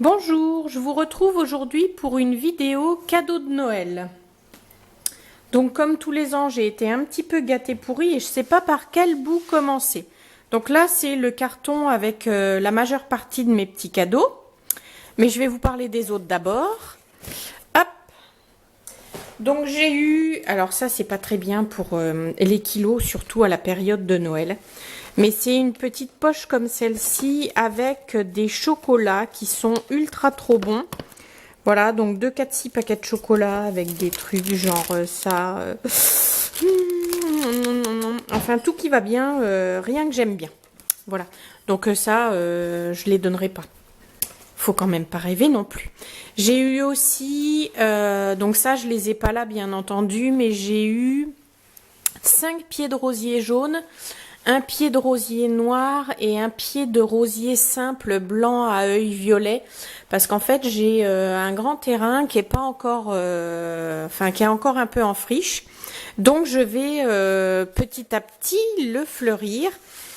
Bonjour, je vous retrouve aujourd'hui pour une vidéo cadeau de Noël. Donc comme tous les ans, j'ai été un petit peu gâtée pourrie et je ne sais pas par quel bout commencer. Donc là, c'est le carton avec la majeure partie de mes petits cadeaux. Mais je vais vous parler des autres d'abord. Hop. Donc j'ai eu, alors ça c'est pas très bien pour les kilos, surtout à la période de Noël. Mais c'est une petite poche comme celle-ci avec des chocolats qui sont ultra trop bons. Voilà, donc 2, 4, 6 paquets de chocolat avec des trucs genre ça. Enfin, tout qui va bien, rien que j'aime bien. Voilà, donc ça, je les donnerai pas. Faut quand même pas rêver non plus. J'ai eu aussi, donc ça, je les ai pas là, bien entendu, mais j'ai eu 5 pieds de rosier jaune, un pied de rosier noir et un pied de rosier simple blanc à œil violet, parce qu'en fait j'ai un grand terrain qui est pas encore, qui est encore un peu en friche, donc je vais petit à petit le fleurir.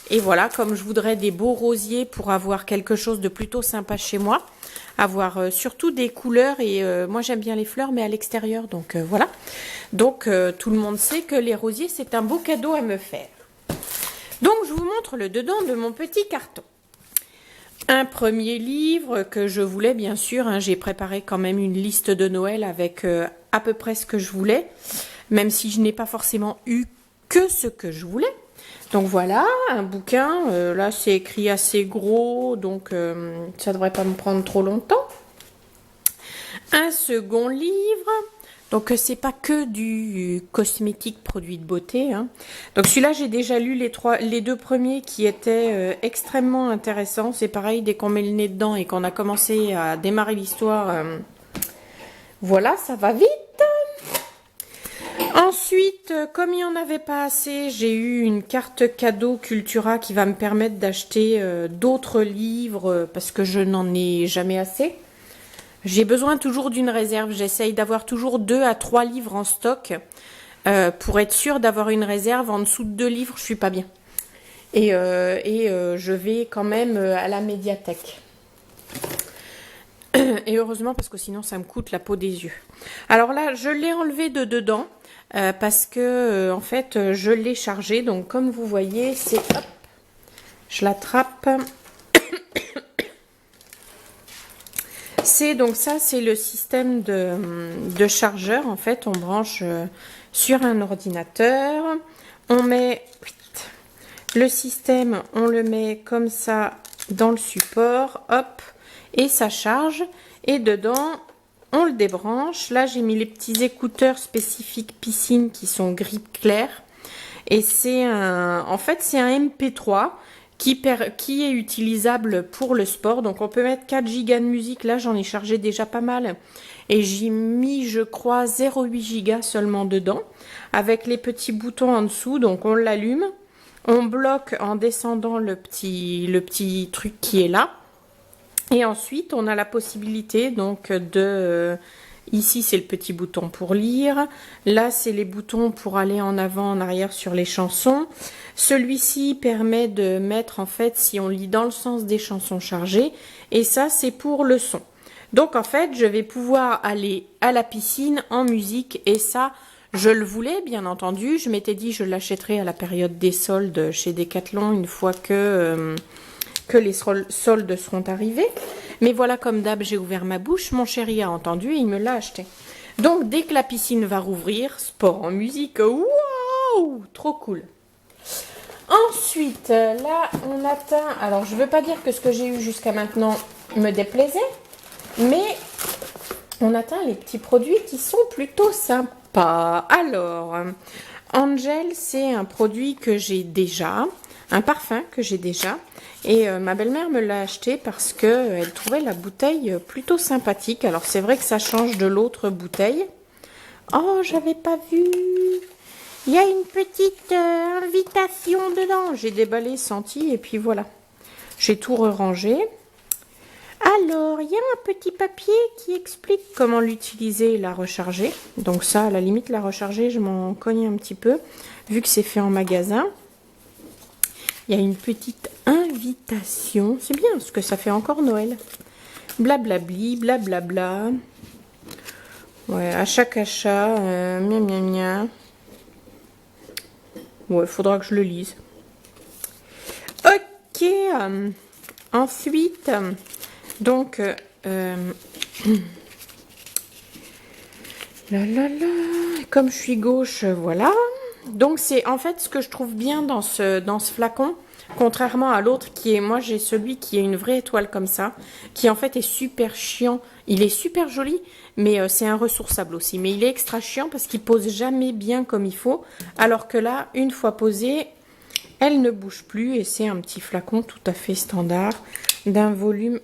Et voilà, comme je voudrais des beaux rosiers pour avoir quelque chose de plutôt sympa chez moi, avoir surtout des couleurs, et moi j'aime bien les fleurs mais à l'extérieur, donc voilà. Donc tout le monde sait que les rosiers c'est un beau cadeau à me faire. Donc je vous montre le dedans de mon petit carton. Un premier livre que je voulais bien sûr, hein, j'ai préparé quand même une liste de Noël avec à peu près ce que je voulais, même si je n'ai pas forcément eu que ce que je voulais. Donc voilà, un bouquin, là c'est écrit assez gros, donc ça devrait pas me prendre trop longtemps. Un second livre, donc c'est pas que du cosmétique, produit de beauté, hein. Donc celui-là j'ai déjà lu les deux premiers qui étaient extrêmement intéressants. C'est pareil, dès qu'on met le nez dedans et qu'on a commencé à démarrer l'histoire, voilà, ça va vite. Ensuite, comme il n'y en avait pas assez, j'ai eu une carte cadeau Cultura qui va me permettre d'acheter d'autres livres parce que je n'en ai jamais assez. J'ai besoin toujours d'une réserve. J'essaye d'avoir toujours 2 à 3 livres en stock pour être sûre d'avoir une réserve. En dessous de 2 livres, je suis pas bien. Et je vais quand même à la médiathèque. Et heureusement parce que sinon ça me coûte la peau des yeux. Alors là, je l'ai enlevé de dedans. Parce que en fait je l'ai chargé, donc comme vous voyez c'est, hop, je l'attrape, c'est donc ça, c'est le système de chargeur. En fait on branche sur un ordinateur, on met le système, on le met comme ça dans le support, hop, et ça charge, et dedans on le débranche. Là, j'ai mis les petits écouteurs spécifiques piscine qui sont gris clair. Et c'est en fait, c'est un MP3 qui est utilisable pour le sport. Donc, on peut mettre 4 Go de musique. Là, j'en ai chargé déjà pas mal. Et j'ai mis, je crois, 0,8 Go seulement dedans. Avec les petits boutons en dessous. Donc, on l'allume. On bloque en descendant le petit truc qui est là. Et ensuite, on a la possibilité donc de... ici, c'est le petit bouton pour lire. Là, c'est les boutons pour aller en avant, en arrière sur les chansons. Celui-ci permet de mettre, en fait, si on lit dans le sens des chansons chargées. Et ça, c'est pour le son. Donc, en fait, je vais pouvoir aller à la piscine en musique. Et ça, je le voulais, bien entendu. Je m'étais dit, je l'achèterai à la période des soldes chez Decathlon une fois que les soldes seront arrivés. Mais voilà, comme d'hab, j'ai ouvert ma bouche, mon chéri a entendu et il me l'a acheté. Donc, dès que la piscine va rouvrir, sport en musique, waouh, trop cool. Ensuite, là, on atteint... Alors, je ne veux pas dire que ce que j'ai eu jusqu'à maintenant me déplaisait, mais on atteint les petits produits qui sont plutôt sympas. Alors, Angel, c'est un produit que j'ai déjà, un parfum que j'ai déjà. Et ma belle-mère me l'a acheté parce qu'elle trouvait la bouteille plutôt sympathique. Alors c'est vrai que ça change de l'autre bouteille. Oh, j'avais pas vu. Il y a une petite invitation dedans. J'ai déballé, senti et puis voilà. J'ai tout rangé. Alors, il y a un petit papier qui explique comment l'utiliser et la recharger. Donc ça, à la limite, la recharger, je m'en cogne un petit peu, vu que c'est fait en magasin. Il y a une petite invitation. C'est bien, parce que ça fait encore Noël. Blablabli, blablabla. Ouais, à chaque achat, mia mia mia. Ouais, faudra que je le lise. Ok. Ensuite, donc, là, là, là, comme je suis gauche, voilà. Donc c'est en fait ce que je trouve bien dans ce flacon, contrairement à l'autre qui est, moi j'ai celui qui est une vraie étoile comme ça, qui en fait est super chiant. Il est super joli, mais c'est un ressourçable aussi. Mais il est extra chiant parce qu'il pose jamais bien comme il faut, alors que là, une fois posée, elle ne bouge plus et c'est un petit flacon tout à fait standard d'un volume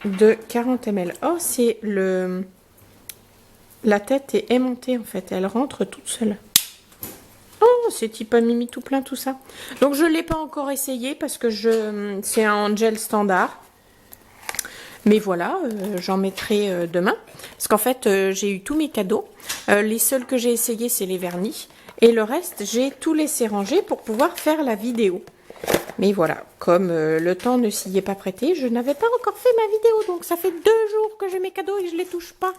de 40 ml. Oh, c'est le... La tête est aimantée en fait, elle rentre toute seule. Oh, c'est type à mimi tout plein tout ça. Donc je ne l'ai pas encore essayé parce que c'est un gel standard. Mais voilà, j'en mettrai demain. Parce qu'en fait, j'ai eu tous mes cadeaux. Les seuls que j'ai essayés, c'est les vernis. Et le reste, j'ai tout laissé ranger pour pouvoir faire la vidéo. Mais voilà, comme le temps ne s'y est pas prêté, je n'avais pas encore fait ma vidéo. Donc ça fait 2 jours que j'ai mes cadeaux et je ne les touche pas.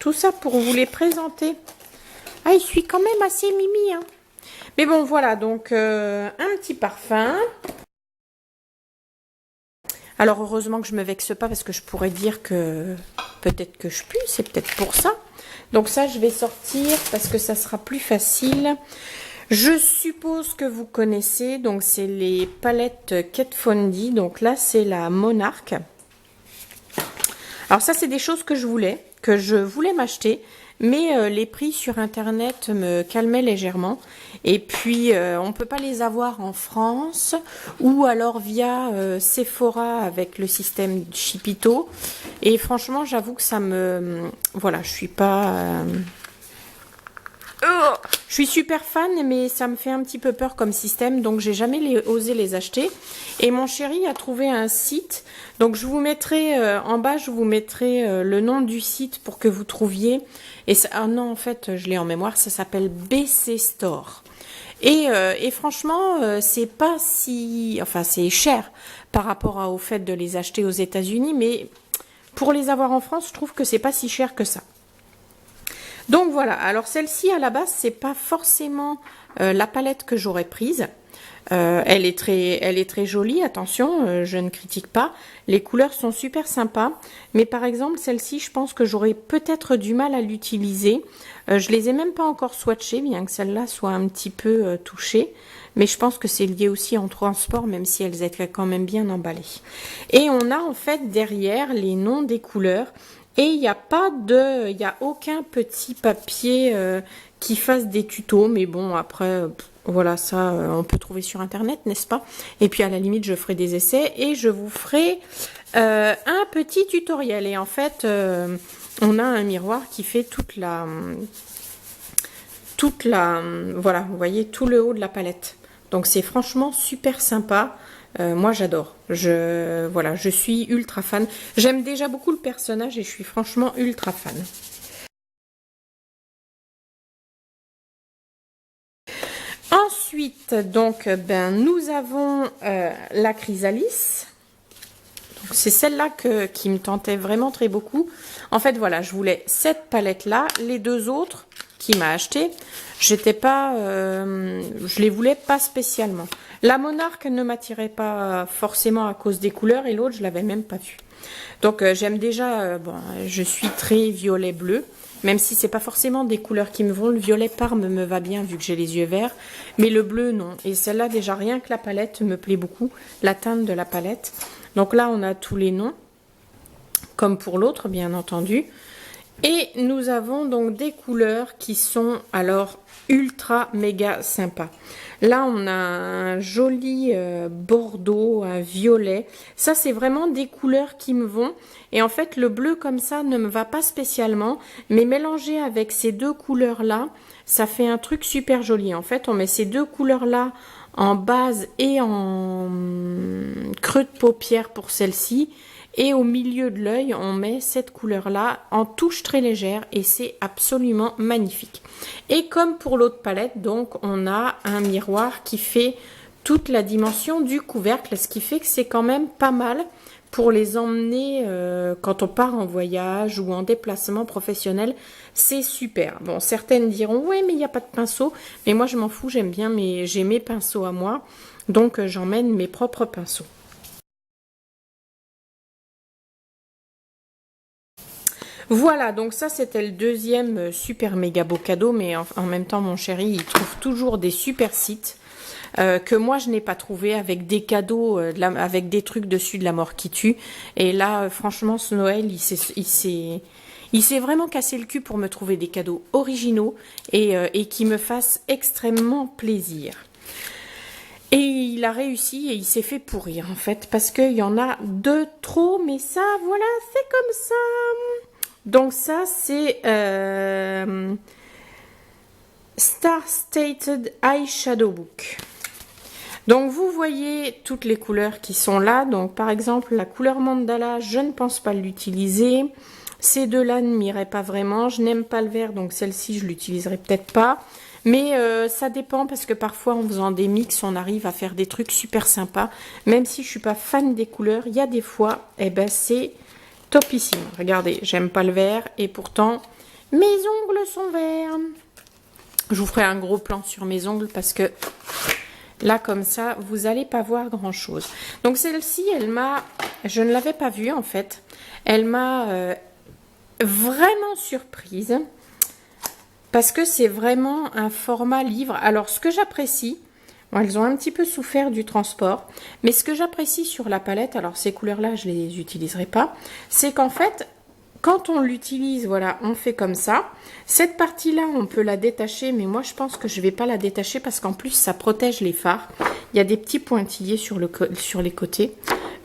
Tout ça pour vous les présenter. Ah, je suis quand même assez mimi, hein. Mais bon, voilà, donc un petit parfum. Alors, heureusement que je me vexe pas parce que je pourrais dire que peut-être que je pue, c'est peut-être pour ça. Donc ça, je vais sortir parce que ça sera plus facile. Je suppose que vous connaissez, donc c'est les palettes Kat Von D. Donc là, c'est la Monarch. Alors ça, c'est des choses que je voulais m'acheter. Mais les prix sur internet me calmaient légèrement. Et puis, on ne peut pas les avoir en France ou alors via Sephora avec le système Chipito. Et franchement, j'avoue que ça me... Voilà, je suis pas... Je suis super fan, mais ça me fait un petit peu peur comme système, donc j'ai jamais osé les acheter. Et mon chéri a trouvé un site, donc je vous mettrai en bas, je vous mettrai le nom du site pour que vous trouviez. Et ça, ah non, en fait, je l'ai en mémoire, ça s'appelle BC Store. Et franchement, c'est pas si... Enfin, c'est cher par rapport au fait de les acheter aux États-Unis, mais pour les avoir en France, je trouve que c'est pas si cher que ça. Donc voilà, alors celle-ci à la base, c'est pas forcément la palette que j'aurais prise. Elle est très jolie, attention, je ne critique pas. Les couleurs sont super sympas. Mais par exemple, celle-ci, je pense que j'aurais peut-être du mal à l'utiliser. Je les ai même pas encore swatchées, bien que celle-là soit un petit peu touchée. Mais je pense que c'est lié aussi en transport, même si elles étaient quand même bien emballées. Et on a en fait derrière les noms des couleurs. Et il n'y a aucun petit papier qui fasse des tutos, mais bon, après, voilà, ça, on peut trouver sur Internet, n'est-ce pas? Et puis, à la limite, je ferai des essais et je vous ferai un petit tutoriel. Et en fait, on a un miroir qui fait voilà, vous voyez, tout le haut de la palette. Donc, c'est franchement super sympa. Moi j'adore, voilà, je suis ultra fan. J'aime déjà beaucoup le personnage et je suis franchement ultra fan. Ensuite, donc, nous avons la Chrysalis. C'est celle-là qui me tentait vraiment très beaucoup. En fait, voilà, je voulais cette palette-là. Les deux autres qui m'a acheté, je les voulais pas spécialement. La Monarch ne m'attirait pas forcément à cause des couleurs et l'autre, je l'avais même pas vue. Donc, j'aime déjà, bon, je suis très violet-bleu, même si c'est pas forcément des couleurs qui me vont. Le violet Parme me va bien vu que j'ai les yeux verts, mais le bleu, non. Et celle-là, déjà, rien que la palette me plaît beaucoup, la teinte de la palette. Donc là, on a tous les noms, comme pour l'autre, bien entendu. Et nous avons donc des couleurs qui sont alors ultra méga sympas. Là, on a un joli bordeaux, un violet. Ça, c'est vraiment des couleurs qui me vont. Et en fait, le bleu comme ça ne me va pas spécialement. Mais mélangé avec ces deux couleurs-là, ça fait un truc super joli. En fait, on met ces deux couleurs-là en base et en creux de paupière pour celle-ci. Et au milieu de l'œil, on met cette couleur-là en touche très légère et c'est absolument magnifique. Et comme pour l'autre palette, donc on a un miroir qui fait toute la dimension du couvercle, ce qui fait que c'est quand même pas mal pour les emmener quand on part en voyage ou en déplacement professionnel. C'est super. Bon, certaines diront, ouais, mais il n'y a pas de pinceau. Mais moi, je m'en fous, j'aime bien, j'ai mes pinceaux à moi. Donc, j'emmène mes propres pinceaux. Voilà, donc ça c'était le deuxième super méga beau cadeau, mais en même temps mon chéri il trouve toujours des super sites que moi je n'ai pas trouvé avec des cadeaux, avec des trucs dessus de la mort qui tue. Et là franchement ce Noël il s'est vraiment cassé le cul pour me trouver des cadeaux originaux et qui me fassent extrêmement plaisir. Et il a réussi et il s'est fait pourrir en fait parce qu'il y en a de trop, mais ça voilà c'est comme ça. Donc ça, c'est Star Stated Eyeshadow Book. Donc vous voyez toutes les couleurs qui sont là. Donc par exemple, la couleur mandala, je ne pense pas l'utiliser. Ces deux-là ne m'iraient pas vraiment. Je n'aime pas le vert, donc celle-ci, je l'utiliserai peut-être pas. Mais ça dépend parce que parfois, en faisant des mix, on arrive à faire des trucs super sympas. Même si je suis pas fan des couleurs, il y a des fois, eh ben c'est topissime. Regardez, j'aime pas le vert et pourtant mes ongles sont verts. Je vous ferai un gros plan sur mes ongles parce que là comme ça vous n'allez pas voir grand chose. Donc celle-ci je ne l'avais pas vue en fait, elle m'a vraiment surprise parce que c'est vraiment un format livre. Alors ce que j'apprécie, bon, elles ont un petit peu souffert du transport, mais ce que j'apprécie sur la palette, alors ces couleurs-là, je les utiliserai pas, c'est qu'en fait, quand on l'utilise, voilà, on fait comme ça. Cette partie-là, on peut la détacher, mais moi, je pense que je vais pas la détacher parce qu'en plus, ça protège les fards. Il y a des petits pointillés sur les côtés,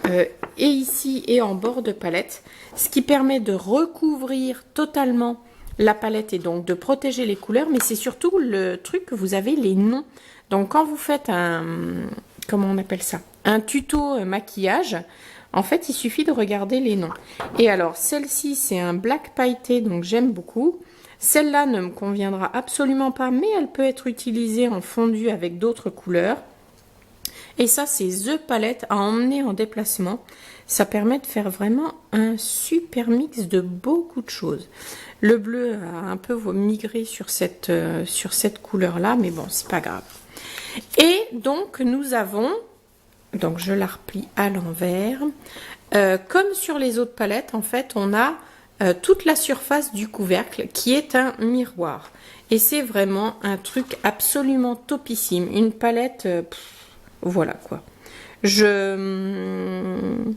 et ici et en bord de palette, ce qui permet de recouvrir totalement la palette et donc de protéger les couleurs, mais c'est surtout le truc que vous avez les noms. Donc quand vous faites comment on appelle ça, un tuto maquillage, en fait il suffit de regarder les noms. Et alors celle-ci c'est un black pailleté, donc j'aime beaucoup. Celle-là ne me conviendra absolument pas, mais elle peut être utilisée en fondu avec d'autres couleurs. Et ça c'est The Palette à emmener en déplacement. Ça permet de faire vraiment un super mix de beaucoup de choses. Le bleu a un peu migré sur cette couleur-là, mais bon, c'est pas grave. Et donc, nous avons, donc je la replie à l'envers. Comme sur les autres palettes, en fait, on a toute la surface du couvercle qui est un miroir. Et c'est vraiment un truc absolument topissime. Une palette, voilà quoi. J'aime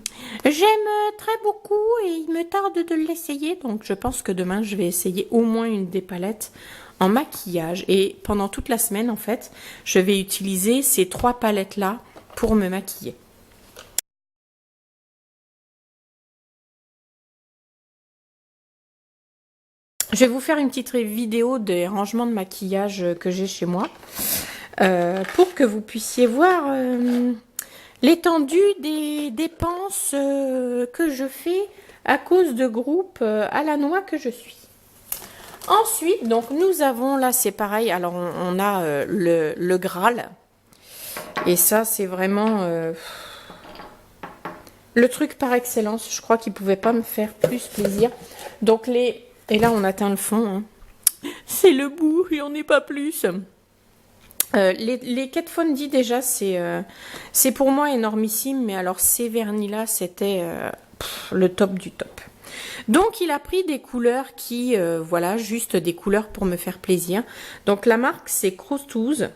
très beaucoup et il me tarde de l'essayer, donc je pense que demain je vais essayer au moins une des palettes en maquillage. Et pendant toute la semaine en fait, je vais utiliser ces trois palettes là pour me maquiller. Je vais vous faire une petite vidéo des rangements de maquillage que j'ai chez moi pour que vous puissiez voir l'étendue des dépenses que je fais à cause de groupes à la noix que je suis. Ensuite, donc nous avons là, c'est pareil, alors on a le Graal. Et ça, c'est vraiment le truc par excellence. Je crois qu'il ne pouvait pas me faire plus plaisir. Donc et là, on atteint le fond. Hein. C'est le bout et on n'est pas plus. Les Kat Von D déjà c'est pour moi énormissime, mais alors ces vernis là c'était le top du top. Donc il a pris des couleurs qui voilà, juste des couleurs pour me faire plaisir. Donc la marque c'est Croustouze,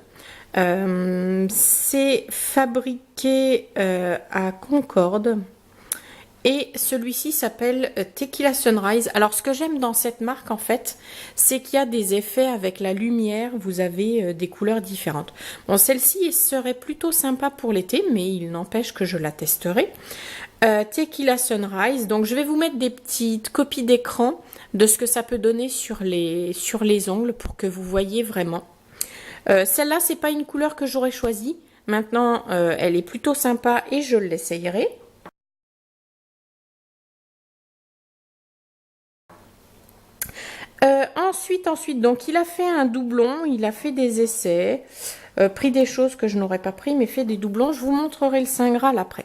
c'est fabriqué à Concorde. Et celui-ci s'appelle Tequila Sunrise. Alors, ce que j'aime dans cette marque, en fait, c'est qu'il y a des effets avec la lumière. Vous avez des couleurs différentes. Bon, celle-ci serait plutôt sympa pour l'été, mais il n'empêche que je la testerai. Tequila Sunrise. Donc, je vais vous mettre des petites copies d'écran de ce que ça peut donner sur les ongles pour que vous voyez vraiment. Celle-là, c'est pas une couleur que j'aurais choisie. Maintenant, elle est plutôt sympa et je l'essayerai. Ensuite, donc il a fait un doublon, il a fait des essais. pris des choses que je n'aurais pas pris, mais fait des doublons. Je vous montrerai le Saint Graal après.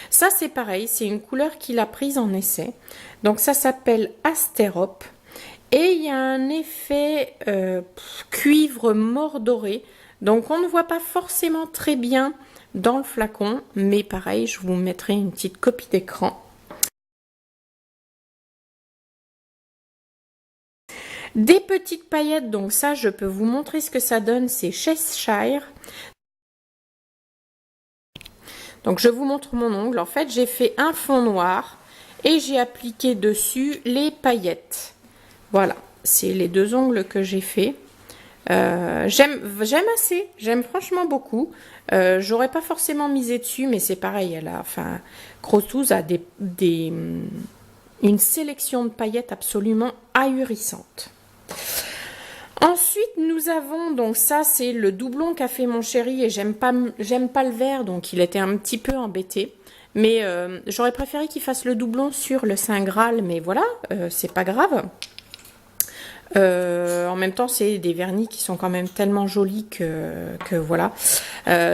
Ça, c'est pareil, c'est une couleur qu'il a prise en essai. Donc, ça s'appelle Astérope. Et il y a un effet cuivre mordoré. Donc, on ne voit pas forcément très bien dans le flacon. Mais pareil, je vous mettrai une petite copie d'écran. Des petites paillettes, donc ça, je peux vous montrer ce que ça donne. C'est Cheshire. Donc, je vous montre mon ongle. En fait, j'ai fait un fond noir et j'ai appliqué dessus les paillettes. Voilà, c'est les 2 ongles que j'ai fait. J'aime assez, j'aime franchement beaucoup. J'aurais pas forcément misé dessus, mais c'est pareil. Enfin, Crotous a une sélection de paillettes absolument ahurissante. Ensuite, nous avons, donc ça, c'est le doublon qu'a fait mon chéri et j'aime pas le vert, donc il était un petit peu embêté. Mais j'aurais préféré qu'il fasse le doublon sur le Saint Graal, mais voilà, c'est pas grave. En même temps, c'est des vernis qui sont quand même tellement jolis que voilà.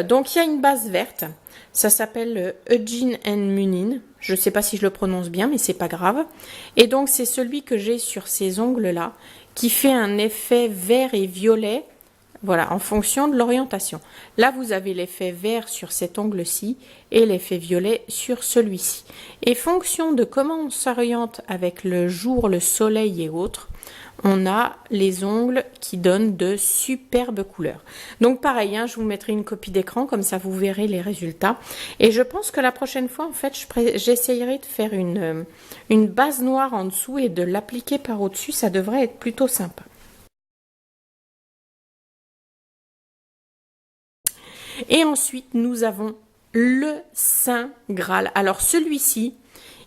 Donc, il y a une base verte. Ça s'appelle Eugene and Munin. Je ne sais pas si je le prononce bien, mais c'est pas grave. Et donc, c'est celui que j'ai sur ces ongles-là, qui fait un effet vert et violet. Voilà, en fonction de l'orientation. Là, vous avez l'effet vert sur cet ongle-ci et l'effet violet sur celui-ci. Et fonction de comment on s'oriente avec le jour, le soleil et autres, on a les ongles qui donnent de superbes couleurs. Donc pareil, hein, je vous mettrai une copie d'écran, comme ça vous verrez les résultats. Et je pense que la prochaine fois, en fait, j'essayerai de faire une base noire en dessous et de l'appliquer par au-dessus. Ça devrait être plutôt sympa. Et ensuite, nous avons le Saint Graal. Alors celui-ci,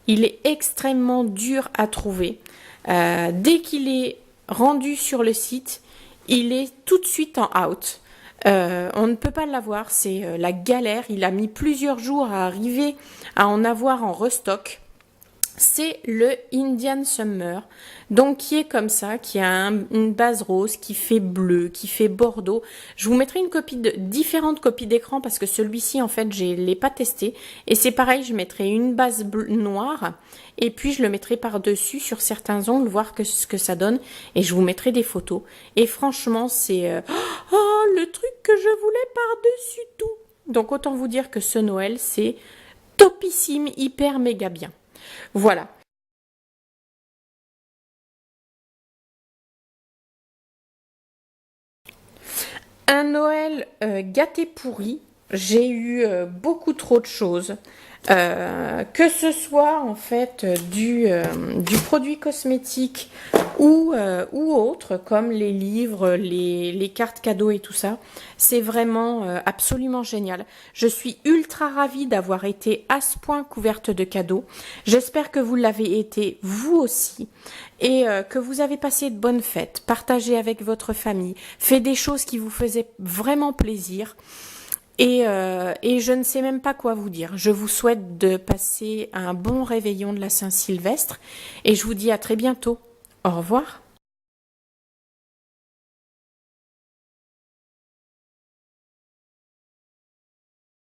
il est extrêmement dur à trouver. Dès qu'il est rendu sur le site, il est tout de suite en out. On ne peut pas l'avoir, c'est la galère. Il a mis plusieurs jours à arriver à en avoir en restock. C'est le Indian Summer, donc qui est comme ça, qui a une base rose, qui fait bleu, qui fait bordeaux. Je vous mettrai différentes copies d'écran parce que celui-ci, en fait, je ne l'ai pas testé. Et c'est pareil, je mettrai une base noire et puis je le mettrai par-dessus sur certains ongles, voir ce que ça donne. Et je vous mettrai des photos. Et franchement, c'est le truc que je voulais par-dessus tout. Donc autant vous dire que ce Noël, c'est topissime, hyper méga bien. Voilà. Un Noël gâté pourri. J'ai eu beaucoup trop de choses. Que ce soit en fait du produit cosmétique ou autre, comme les livres, les cartes cadeaux et tout ça. C'est vraiment absolument génial. Je suis ultra ravie d'avoir été à ce point couverte de cadeaux. J'espère que vous l'avez été vous aussi et que vous avez passé de bonnes fêtes, partagé avec votre famille, fait des choses qui vous faisaient vraiment plaisir. Et je ne sais même pas quoi vous dire. Je vous souhaite de passer un bon réveillon de la Saint-Sylvestre et je vous dis à très bientôt. Au revoir.